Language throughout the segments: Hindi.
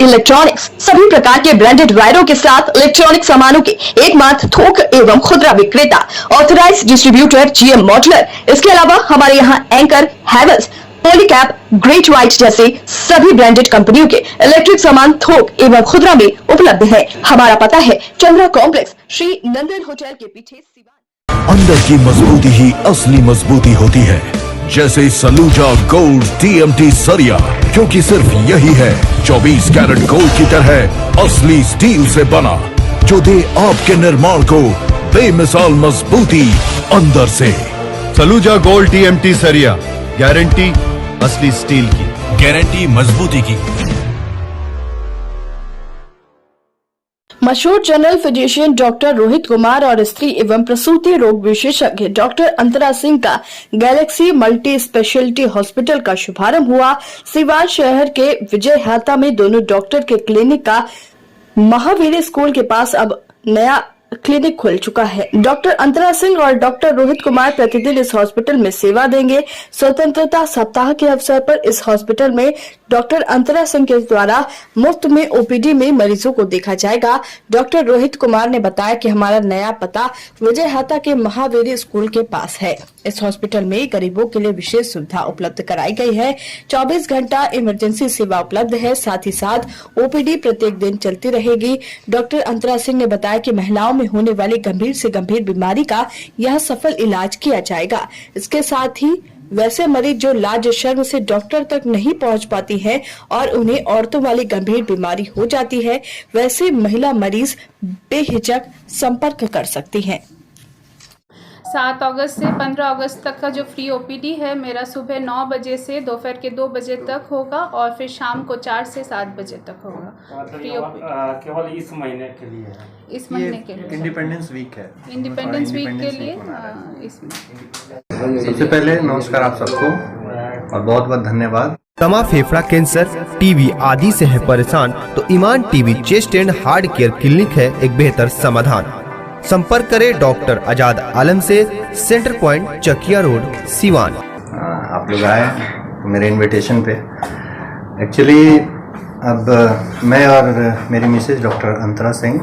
इलेक्ट्रॉनिक्स सभी प्रकार के ब्रांडेड वायरों के साथ इलेक्ट्रॉनिक सामानों के एकमात्र थोक एवं खुदरा विक्रेता, ऑथराइज्ड डिस्ट्रीब्यूटर जीएम मॉड्यूलर। इसके अलावा हमारे यहाँ anchor, Havells, Polycab, great white जैसे सभी ब्रांडेड कंपनियों के इलेक्ट्रिक सामान थोक एवं खुदरा में उपलब्ध है। हमारा पता है चंद्रा कॉम्प्लेक्स, श्री नंदन होटल के पीछे, सिवान। अंदर की मजबूती ही असली मजबूती होती है, जैसे सलूजा गोल्ड TMT सरिया, क्योंकि सिर्फ यही है 24 कैरेट गोल्ड की तरह असली स्टील से बना, जो दे आपके निर्माण को बेमिसाल मजबूती अंदर से। सलूजा गोल्ड TMT सरिया, गारंटी असली स्टील की, गारंटी मजबूती की। मशहूर general physician doctor Rohit Kumar और स्त्री एवं प्रसूति रोग विशेषज्ञ डॉक्टर अंतरा सिंह का गैलेक्सी मल्टी स्पेशलिटी हॉस्पिटल का शुभारंभ हुआ। सिवान शहर के विजय हाता में दोनों डॉक्टर के क्लिनिक का महावीर स्कूल के पास अब नया क्लिनिक खुल चुका है। डॉक्टर अंतरा सिंह और डॉक्टर रोहित कुमार प्रतिदिन इस हॉस्पिटल में सेवा देंगे। स्वतंत्रता सप्ताह के अवसर पर इस हॉस्पिटल में डॉक्टर अंतरा सिंह के द्वारा मुफ्त में OPD में मरीजों को देखा जाएगा। डॉक्टर रोहित कुमार ने बताया कि हमारा नया पता विजय हाता के महावीर स्कूल के पास है। इस हॉस्पिटल में गरीबों के लिए विशेष सुविधा उपलब्ध कराई गई है। 24 घंटा इमरजेंसी सेवा उपलब्ध है, साथ ही साथ OPD प्रत्येक दिन चलती रहेगी। डॉक्टर अंतरा सिंह ने बताया कि महिलाओं में होने वाली गंभीर से गंभीर बीमारी का यह सफल इलाज किया जाएगा। इसके साथ ही वैसे मरीज जो लाज शर्म से डॉक्टर तक नहीं पहुंच पाती हैं और उन्हें औरतों वाली गंभीर बीमारी हो जाती है, वैसे महिला मरीज बेहिचक संपर्क कर सकती हैं। 7 अगस्त से 15 अगस्त तक का जो फ्री OPD है मेरा सुबह 9 बजे से दोपहर के 2 बजे तक होगा और फिर शाम को 4 से 7 बजे तक होगा। फ्री OPD केवल इस महीने के लिए है, इस महीने के लिए, इंडिपेंडेंस वीक है, इंडिपेंडेंस वीक के लिए इसमें। सबसे पहले नमस्कार आप सबको और बहुत बहुत धन्यवाद। दमा, फेफड़ा कैंसर, TB आदि से है परेशान तो ईमान TB chest and heart care clinic है एक बेहतर समाधान। संपर्क करें डॉक्टर आजाद आलम से, centre point, Chakia road, Siwan. आप लोग आए मेरे इनविटेशन पे। एक्चुअली अब मैं और मेरी मिसेज डॉक्टर अंतरा सिंह,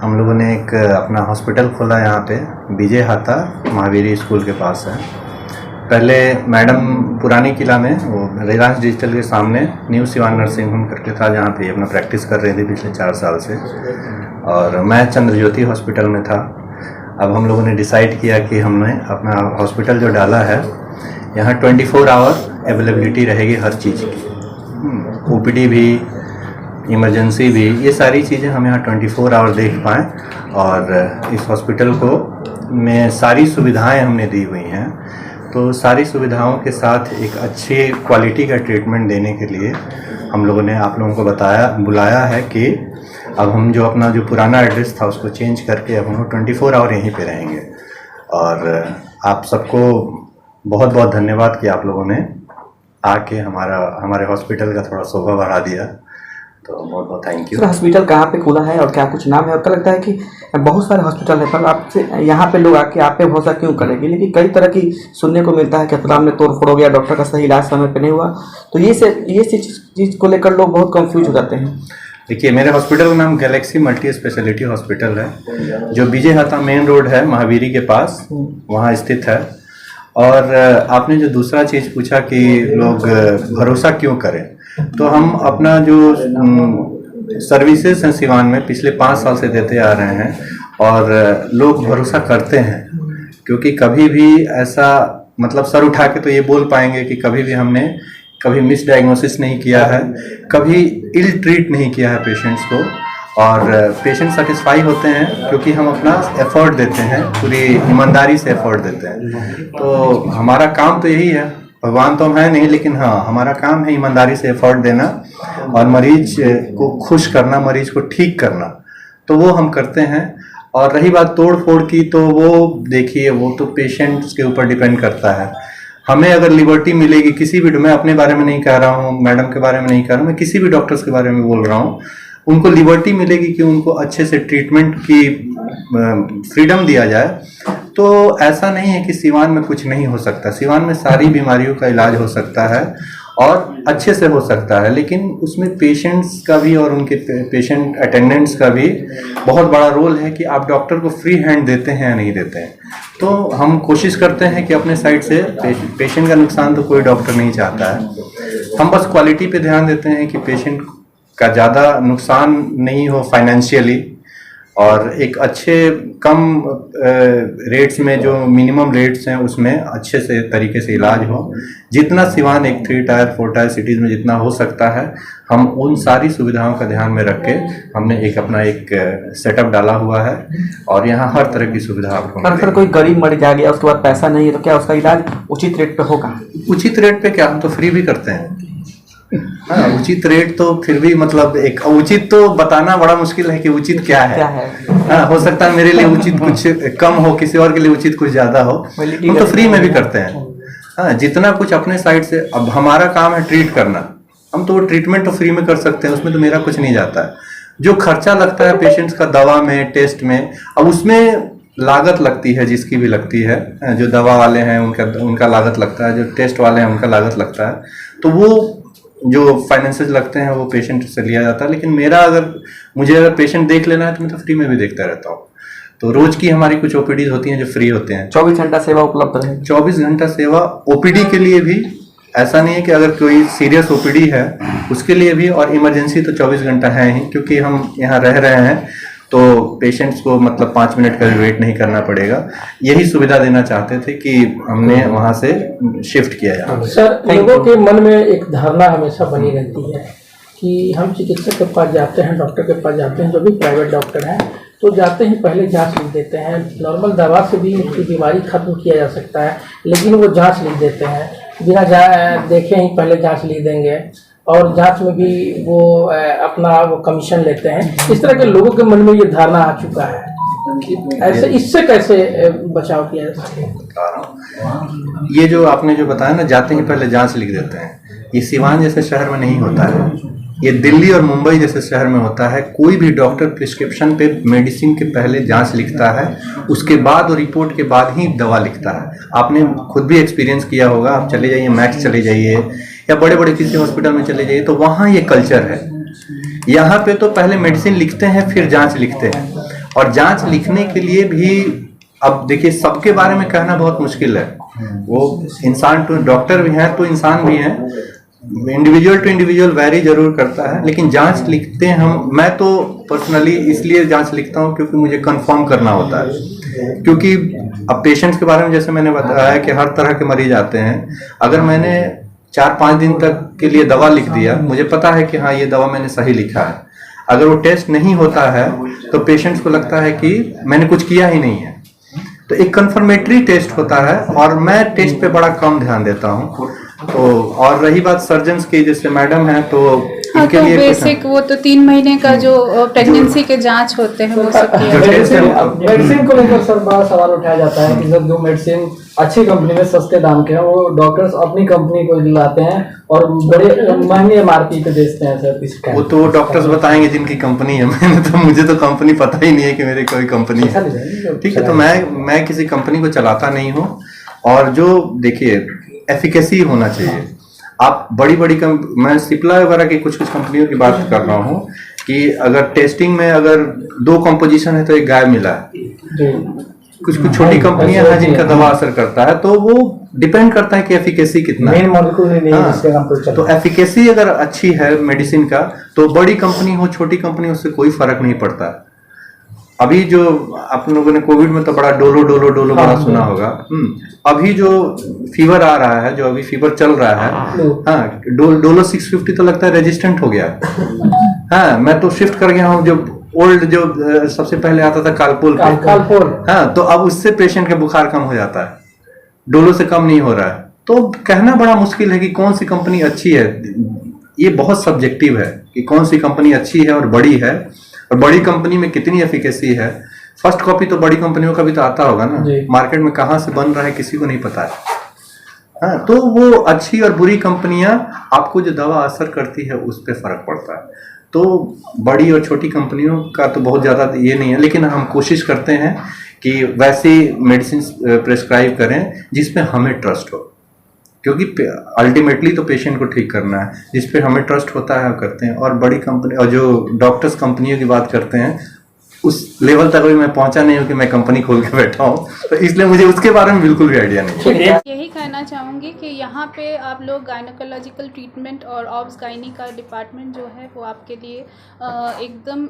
हम लोगों ने एक अपना हॉस्पिटल खोला यहाँ पे विजय हाता महावीर स्कूल के पास है। पहले मैडम पुरानी किला में वो रिलायंस डिजिटल के सामने न्यू सिवान नर्सिंग होम करके था, जहाँ पे अपना प्रैक्टिस कर रही थी पिछले 4 साल से, और मैं चंद्र ज्योति हॉस्पिटल में था। अब हम लोगों ने डिसाइड किया कि हमने अपना हॉस्पिटल जो डाला है यहाँ 24 आवर अवेलेबिलिटी रहेगी हर चीज़ की, OPD भी, इमरजेंसी भी, ये सारी चीज़ें हम यहाँ 24 आवर देख पाएँ। और इस हॉस्पिटल को में सारी सुविधाएं हमने दी हुई हैं, तो सारी सुविधाओं के साथ एक अच्छी क्वालिटी का ट्रीटमेंट देने के लिए हम लोगों ने आप लोगों को बुलाया है कि अब हम जो अपना जो पुराना एड्रेस था उसको चेंज करके अब हम 24 आवर यहीं पे रहेंगे। और आप सबको बहुत बहुत धन्यवाद कि आप लोगों ने आके हमारे हॉस्पिटल का थोड़ा शोभा बढ़ा दिया, तो बहुत बहुत थैंक यू। हॉस्पिटल कहाँ पे खुला है और क्या कुछ नाम है? आपको लगता है कि बहुत सारे हॉस्पिटल है, पर आपसे यहाँ पे लोग आके आप पे भरोसा क्यों करेंगे? लेकिन कई तरह की सुनने को मिलता है कि अस्पताल में तोड़ फोड़ हो गया, डॉक्टर का सही इलाज समय पे नहीं हुआ, तो ये चीज़ को लेकर लोग बहुत कंफ्यूज हो जाते हैं। देखिए, मेरे हॉस्पिटल का नाम गैलेक्सी मल्टी स्पेशलिटी हॉस्पिटल है, जो विजय हाता मेन रोड है महावीरी के पास, वहाँ स्थित है। और आपने जो दूसरा चीज़ पूछा कि लोग भरोसा क्यों करें, तो हम अपना जो सर्विसेज हैं सिवान में पिछले 5 साल से देते आ रहे हैं और लोग भरोसा करते हैं, क्योंकि कभी भी ऐसा मतलब सर उठा के तो ये बोल पाएंगे कि कभी भी हमने कभी मिसडायग्नोसिस नहीं किया है, कभी इल ट्रीट नहीं किया है पेशेंट्स को, और पेशेंट सेटिस्फाई होते हैं क्योंकि हम अपना एफर्ट देते हैं, पूरी ईमानदारी से एफर्ट देते हैं। तो हमारा काम तो यही है, भगवान तो हम है नहीं, लेकिन हाँ हमारा काम है ईमानदारी से एफर्ट देना और मरीज को खुश करना, मरीज को ठीक करना, तो वो हम करते हैं। और रही बात तोड़ फोड़ की, तो वो देखिए वो तो पेशेंट्स के ऊपर डिपेंड करता है। हमें अगर लिबर्टी मिलेगी किसी भी, मैं अपने बारे में नहीं कह रहा हूँ, मैडम के बारे में नहीं कह रहा हूँ, मैं किसी भी डॉक्टर्स के बारे में बोल रहा हूँ, उनको लिबर्टी मिलेगी कि उनको अच्छे से ट्रीटमेंट की फ्रीडम दिया जाए, तो ऐसा नहीं है कि सिवान में कुछ नहीं हो सकता। सिवान में सारी बीमारियों का इलाज हो सकता है और अच्छे से हो सकता है। लेकिन उसमें पेशेंट्स का भी और उनके पेशेंट अटेंडेंट्स का भी बहुत बड़ा रोल है कि आप डॉक्टर को फ्री हैंड देते हैं या नहीं देते हैं। तो हम कोशिश करते हैं कि अपने साइड से पेशेंट का नुकसान तो कोई डॉक्टर नहीं चाहता है, हम बस क्वालिटी पे ध्यान देते हैं कि पेशेंट का ज़्यादा नुकसान नहीं हो फाइनेंशियली, और एक अच्छे कम रेट्स में जो मिनिमम रेट्स हैं उसमें अच्छे से तरीके से इलाज हो। जितना सिवान एक 3 टायर 4 टायर सिटीज़ में जितना हो सकता है, हम उन सारी सुविधाओं का ध्यान में रख के हमने अपना एक सेटअप डाला हुआ है, और यहाँ हर तरह की सुविधा आपको अगर सर कोई गरीब मरीज आ गया, उसके बाद पैसा नहीं है, तो क्या उसका इलाज उचित रेट पे होगा? उचित रेट पे क्या, हम तो फ्री भी करते हैं। हाँ, उचित रेट तो फिर भी मतलब एक उचित तो बताना बड़ा मुश्किल है कि उचित क्या है। हाँ, हो सकता है मेरे लिए उचित कुछ कम हो, किसी और के लिए उचित कुछ ज्यादा हो। हम तो फ्री में भी करते हैं। हाँ, जितना कुछ अपने साइड से, अब हमारा काम है ट्रीट करना, हम तो वो ट्रीटमेंट तो फ्री में कर सकते हैं, उसमें तो मेरा कुछ नहीं जाता है। जो खर्चा लगता है पेशेंट्स का दवा में, टेस्ट में, अब उसमें लागत लगती है, जिसकी भी लगती है। जो दवा वाले हैं उनका लागत लगता है, जो टेस्ट वाले हैं उनका लागत लगता है, तो वो जो फाइनेंसेस लगते हैं वो पेशेंट से लिया जाता है। लेकिन मुझे अगर पेशेंट देख लेना है तो मैं तो फ्री में भी देखता रहता हूँ। तो रोज की हमारी कुछ ओपीडीज होती हैं जो फ्री होते हैं। 24 घंटा सेवा उपलब्ध है। 24 घंटा सेवा ओपीडी के लिए भी, ऐसा नहीं है कि अगर कोई सीरियस ओपीडी है उसके लिए भी, और इमरजेंसी तो 24 घंटा है ही, क्योंकि हम यहाँ रह रहे हैं तो पेशेंट्स को मतलब 5 मिनट का भी वेट नहीं करना पड़ेगा। यही सुविधा देना चाहते थे कि हमने वहाँ से शिफ्ट किया है। सर, लोगों के मन में एक धारणा हमेशा बनी रहती है कि हम चिकित्सक के पास जाते हैं, डॉक्टर के पास जाते हैं, जो भी प्राइवेट डॉक्टर हैं, तो जाते ही पहले जांच लिख देते हैं। नॉर्मल दवा से भी उनकी बीमारी खत्म किया जा सकता है, लेकिन वो जांच लिख देते हैं, बिना देखे ही पहले जांच लिख देंगे, और जांच में भी वो अपना वो कमीशन लेते हैं। इस तरह के लोगों के मन में ये धारणा आ चुका है। ऐसे इससे कैसे बचाव किया जा सकता? ये जो आपने जो बताया ना, जाते ही पहले जांच लिख देते हैं, ये सिवान जैसे शहर में नहीं होता है, ये दिल्ली और मुंबई जैसे शहर में होता है। कोई भी डॉक्टर प्रिस्क्रिप्शन पे मेडिसिन के पहले जांच लिखता है, उसके बाद और रिपोर्ट के बाद ही दवा लिखता है। आपने खुद भी एक्सपीरियंस किया होगा, आप चले जाइए मैक्स चले जाइए या बड़े बड़े किसी हॉस्पिटल में चले जाइए, तो वहाँ ये कल्चर है। यहाँ पे तो पहले मेडिसिन लिखते हैं फिर जांच लिखते हैं, और जांच लिखने के लिए भी अब देखिए सबके बारे में कहना बहुत मुश्किल है। वो इंसान तो डॉक्टर भी हैं तो इंसान भी हैं, इंडिविजुअल टू इंडिविजुअल वैरी जरूर करता है। लेकिन जांच लिखते हैं मैं तो पर्सनली इसलिए जांच लिखता हूँ क्योंकि मुझे कंफर्म करना होता है। क्योंकि अब पेशेंट्स के बारे में जैसे मैंने बताया कि हर तरह के मरीज आते हैं, अगर मैंने 4-5 दिन तक के लिए दवा लिख दिया, मुझे पता है कि हाँ ये दवा मैंने सही लिखा है। अगर वो टेस्ट नहीं होता है तो पेशेंट्स को लगता है कि मैंने कुछ किया ही नहीं है। तो एक कंफर्मेटरी टेस्ट होता है, और मैं टेस्ट पे बड़ा कम ध्यान देता हूँ। तो और रही बात सर्जन्स की, जैसे मैडम है तो इनके लिए बेसिक वो तो 3 महीने का जो प्रेगनेंसी के जांच होते हैं वो सब किया। मेडिसिन को लेकर सर बड़ा सवाल उठाया जाता है कि जब जो मेडिसिन अच्छी कंपनी में सस्ते दाम के हैं, वो डॉक्टर्स अपनी कंपनी को दिलाते हैं और बड़े महंगे MRP पे बेचते हैं सर। इसका वो तो डॉक्टर्स बताएंगे जिनकी कंपनी है। मुझे तो कंपनी पता ही नहीं है कि मेरी कोई कंपनी है। ठीक है, तो मैं किसी कंपनी को चलाता नहीं हूँ। और जो देखिए एफिकेसी होना चाहिए। आप बड़ी मैं सिप्ला वगैरह की कुछ कंपनियों की बात कर रहा हूँ कि अगर टेस्टिंग में अगर 2 कंपोजिशन है तो एक गायब मिला है। कुछ छोटी कंपनियां हैं जिनका दवा असर करता है, तो वो डिपेंड करता है कि एफिकेसी कितना है। हाँ, तो एफिकेसी अगर अच्छी है मेडिसिन का तो बड़ी कंपनी हो छोटी कंपनी उससे कोई फर्क नहीं पड़ता। अभी जो आप लोगों ने कोविड में तो बड़ा डोलो बड़ा सुना होगा। अभी जो फीवर आ रहा है, जो अभी फीवर चल रहा है, हाँ डोलो 650 तो लगता है रेजिस्टेंट हो गया। हाँ, मैं तो शिफ्ट कर गया हूँ जो ओल्ड जो सबसे पहले आता था कालपोल। हाँ, तो अब उससे पेशेंट का बुखार कम हो जाता है, डोलो से कम नहीं हो रहा है। तो कहना बड़ा मुश्किल है कि कौन सी कंपनी अच्छी है। ये बहुत सब्जेक्टिव है कि कौन सी कंपनी अच्छी है और बड़ी है, और बड़ी कंपनी में कितनी एफिकेसी है। फर्स्ट कॉपी तो बड़ी कंपनियों का भी तो आता होगा ना, मार्केट में कहाँ से बन रहा है किसी को नहीं पता है। हाँ, तो वो अच्छी और बुरी कंपनियां आपको जो दवा असर करती है उस पर फर्क पड़ता है। तो बड़ी और छोटी कंपनियों का तो बहुत ज़्यादा ये नहीं है, लेकिन हम कोशिश करते हैं कि वैसी मेडिसिन प्रेस्क्राइब करें जिसमें हमें ट्रस्ट हो। क्योंकि अल्टीमेटली तो पेशेंट को ठीक करना है, जिस पे हमें ट्रस्ट होता है करते हैं। और बड़ी कंपनी और जो डॉक्टर्स कंपनियों की बात करते हैं, उस लेवल तक अभी मैं पहुंचा नहीं हूँ कि मैं कंपनी खोल के बैठा हूँ, तो इसलिए मुझे उसके बारे में बिल्कुल भी आइडिया नहीं है। यही कहना चाहूँगी कि यहाँ पे आप लोग गायनोकोलॉजिकल ट्रीटमेंट और ऑब्स गायनी का डिपार्टमेंट जो है वो आपके लिए एकदम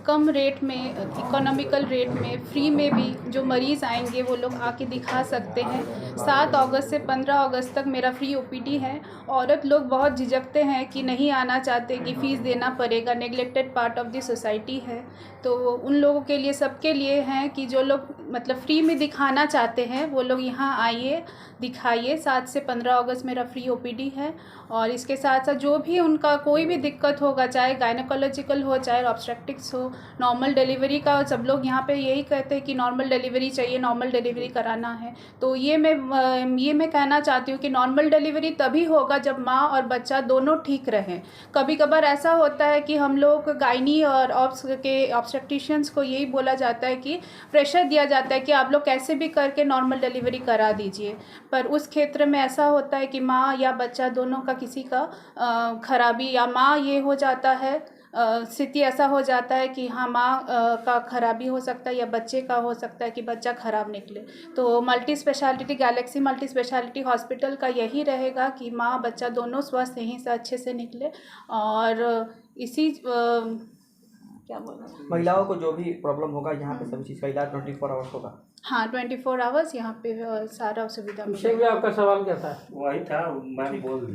कम रेट में, इकोनॉमिकल रेट में, फ्री में भी जो मरीज़ आएंगे वो लोग आके दिखा सकते हैं। 7 अगस्त से 15 अगस्त तक मेरा फ्री ओपीडी है। औरत लोग बहुत झिझकते हैं कि नहीं आना चाहते कि फ़ीस देना पड़ेगा, neglected part of the society है। तो उन लोगों के लिए, सबके लिए हैं कि जो लोग मतलब फ्री में दिखाना चाहते हैं वो लोग यहाँ आइए, दिखाइए। 7 से 15 अगस्त मेरा फ्री ओपीडी है। और इसके साथ साथ जो भी उनका कोई भी दिक्कत होगा, चाहे गायनोकोलॉजिकल हो, चाहे ऑब्स्ट्रक्टिक्स हो, नॉर्मल डिलीवरी का, सब लोग यहाँ पे यही कहते हैं कि नॉर्मल डिलीवरी चाहिए, नॉर्मल डिलीवरी कराना है। तो ये मैं कहना चाहती हूँ कि नॉर्मल डिलीवरी तभी होगा जब माँ और बच्चा दोनों ठीक रहें। कभी कभार ऐसा होता है कि हम लोग गायनी और ऑब्स्ट्रक्टिशियंस को यही बोला जाता है कि प्रेशर दिया जाता है कि आप लोग कैसे भी करके नॉर्मल डिलीवरी करा दीजिए, पर उस क्षेत्र में ऐसा होता है कि माँ या बच्चा दोनों का किसी का खराबी, या माँ ये हो जाता है, स्थिति ऐसा हो जाता है कि हाँ माँ का खराबी हो सकता है या बच्चे का हो सकता है कि बच्चा खराब निकले। तो multi speciality, Galaxy multi speciality hospital का यही रहेगा कि माँ बच्चा दोनों स्वस्थ यहीं से अच्छे से निकले। और इसी क्या बोला, महिलाओं को जो भी प्रॉब्लम होगा यहाँ पे सभी चीज़ का इलाज 24 आवर्स होगा। हाँ 24 आवर्स यहाँ पे सारा सुविधा मिलेगा। आपका सवाल क्या था? वही था, मैं बोल दी।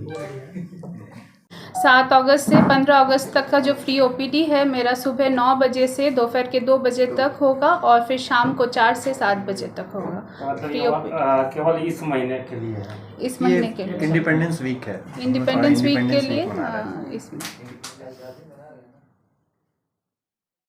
7 अगस्त से 15 अगस्त तक का जो फ्री ओपीडी है मेरा सुबह 9 बजे से दोपहर के 2 बजे तक होगा और फिर शाम को 4 से 7 बजे तक होगा। केवल इस महीने के लिए है, इस महीने के लिए इंडिपेंडेंस वीक है, इंडिपेंडेंस वीक के लिए वीक मना रहे हैं। इसमें